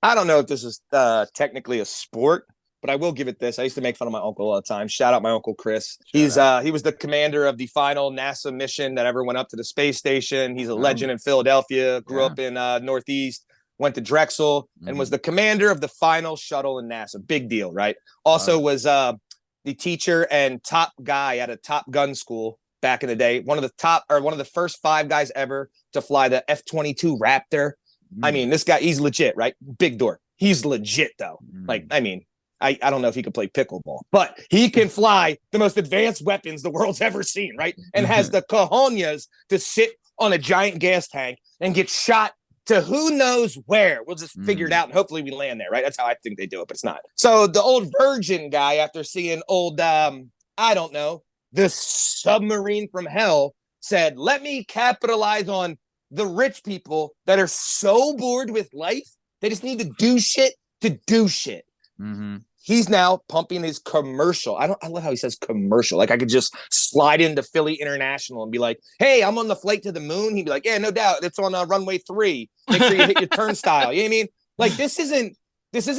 I don't know if this is technically a sport, but I will give it this. I used to make fun of my uncle all the time. Shout out my uncle Chris. He was the commander of the final NASA mission that ever went up to the space station. He's a legend in Philadelphia. Grew up in Northeast. Went to Drexel and was the commander of the final shuttle in NASA. Big deal, right? Also was the teacher and top guy at a Top Gun school back in the day. One of the first 5 guys ever to fly the F-22 Raptor. I mean, this guy, he's legit, right? Big door. He's legit, though. Like, I mean, I don't know if he could play pickleball, but he can fly the most advanced weapons the world's ever seen, right? And has the cojones to sit on a giant gas tank and get shot to who knows where. We'll just figure it out, and hopefully we land there, right? That's how I think they do it, but it's not. So the old Virgin guy, after seeing old, I don't know, the submarine from hell, said, let me capitalize on the rich people that are so bored with life, they just need to do shit to do shit. He's now pumping his commercial. I love how he says commercial. Like I could just slide into Philly International and be like, hey, I'm on the flight to the moon. He'd be like, yeah, no doubt. It's on runway 3. Make sure you hit your turnstile. You know what I mean? Like this isn't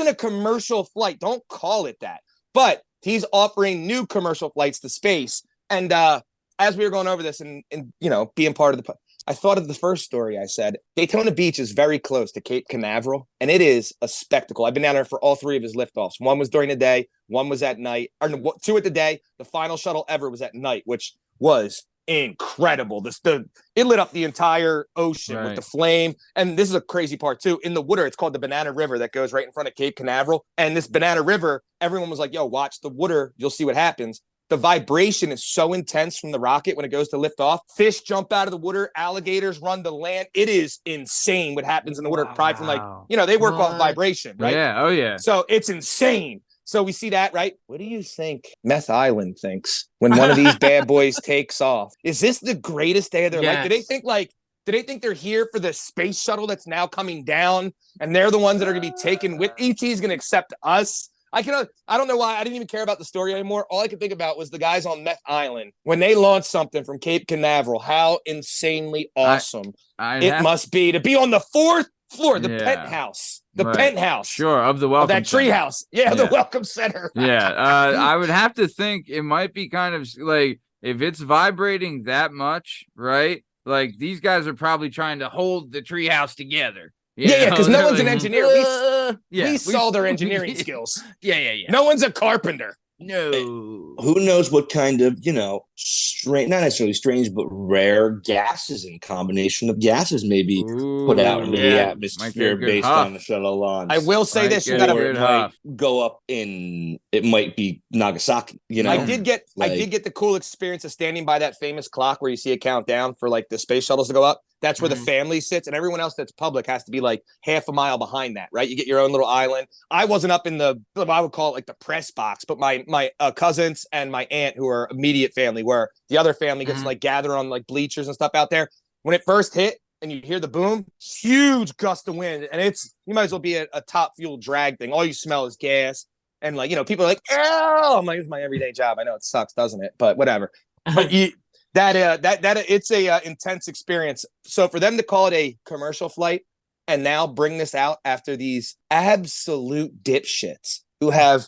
a commercial flight. Don't call it that. But he's offering new commercial flights to space. And as we were going over this and you know, being part of the I thought of the first story. I said Daytona Beach is very close to Cape Canaveral, and it is a spectacle. I've been down there for all 3 of his liftoffs. One was during the day, one was at night, or 2 at the day. The final shuttle ever was at night, which was incredible. It lit up the entire ocean with the flame. And this is a crazy part too. In the water, it's called the Banana River that goes right in front of Cape Canaveral. And this Banana River, everyone was like, yo, watch the water. You'll see what happens. The vibration is so intense from the rocket when it goes to lift off. Fish jump out of the water. Alligators run to land. It is insane what happens in the water. Probably from like, you know, they work off vibration, right? Yeah. Oh, yeah. So it's insane. So we see that, right? What do you think Meth Island thinks when one of these bad boys takes off? Is this the greatest day of their life? Do they think they're here for the space shuttle that's now coming down and they're the ones that are going to be taken with ET is going to accept us? I don't know why I didn't even care about the story anymore. All I could think about was the guys on Meth Island when they launched something from Cape Canaveral. How insanely awesome it must be to be on the 4th floor, the penthouse, penthouse, sure, of the welcome that treehouse, the welcome center. I would have to think it might be kind of like if it's vibrating that much, right? Like these guys are probably trying to hold the treehouse together. Because no one's an engineer. We saw their engineering skills. No one's a carpenter. No. Who knows what kind of, you know, strange, not necessarily strange, but rare gases and combination of gases may be put out into the atmosphere based on the shuttle launch. I will say this. You might go up in, it might be Nagasaki, you know? I did get the cool experience of standing by that famous clock where you see a countdown for like the space shuttles to go up. That's where the family sits, and everyone else that's public has to be like half a mile behind that, right? You get your own little island. I wasn't up in the, I would call it like the press box, but my cousins and my aunt, who are immediate family, where the other family gets to like gather on like bleachers and stuff out there. When it first hit and you hear the boom, huge gust of wind, and you might as well be a top fuel drag thing. All you smell is gas, and like, you know, people are like, oh, I'm like, it's my everyday job. I know it sucks, doesn't it? But whatever. But it's a intense experience. So for them to call it a commercial flight and now bring this out after these absolute dipshits who have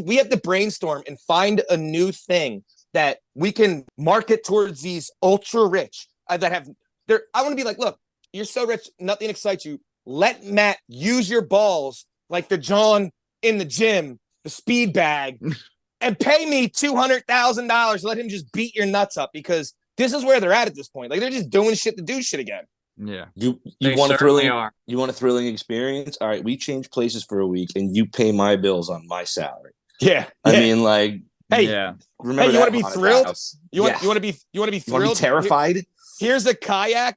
we have to brainstorm and find a new thing that we can market towards these ultra rich I want to be like, look, you're so rich, nothing excites you. Let Matt use your balls like the John in the gym, the speed bag. And pay me $200,000. Let him just beat your nuts up, because this is where they're at this point. Like, they're just doing shit to do shit again. Yeah. You want a thrilling experience? All right, we change places for a week and you pay my bills on my salary. Yeah. I mean, like, remember, you want to be thrilled? You want to be thrilled? You want to be terrified? Here's a kayak.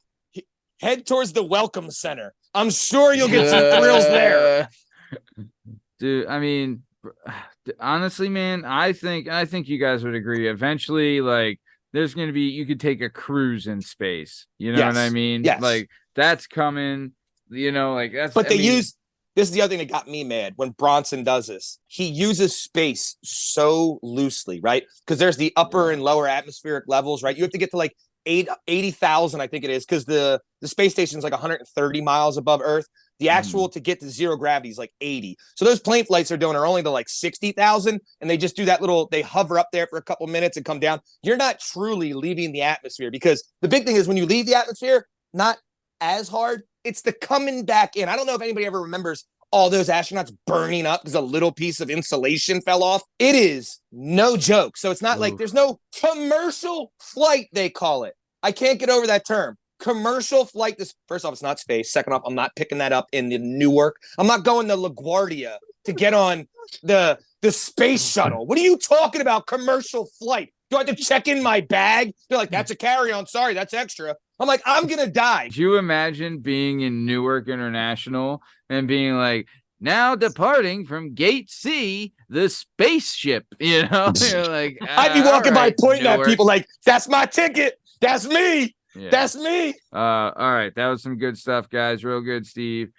Head towards the welcome center. I'm sure you'll get some thrills there. Dude, I mean, honestly, man, I think you guys would agree. Eventually, like, there's going to be, you could take a cruise in space. You know what I mean? Yes. Like, that's coming. You know, like that's. But this is the other thing that got me mad when Bronson does this. He uses space so loosely, right? Because there's the upper and lower atmospheric levels, right? You have to get to like 80,000, I think it is, because the space station is like 130 miles above Earth. The actual to get to zero gravity is like 80. So those plane flights they're doing are only to like 60,000, and they just do that they hover up there for a couple minutes and come down. You're not truly leaving the atmosphere, because the big thing is when you leave the atmosphere, not as hard, it's the coming back in. I don't know if anybody ever remembers all those astronauts burning up because a little piece of insulation fell off. It is no joke. So it's not like there's no commercial flight, they call it. I can't get over that term. Commercial flight. First off, it's not space. Second off, I'm not picking that up in Newark. I'm not going to LaGuardia to get on the space shuttle. What are you talking about? Commercial flight? Do I have to check in my bag? They're like, that's a carry-on. Sorry, that's extra. I'm like, I'm going to die. Could you imagine being in Newark International and being like, now departing from Gate C, the spaceship, you know? You're like, I'd be walking by pointing Newark. at people like, that's my ticket. That's me. Yeah. That's me. All right. That was some good stuff, guys. Real good, Steve.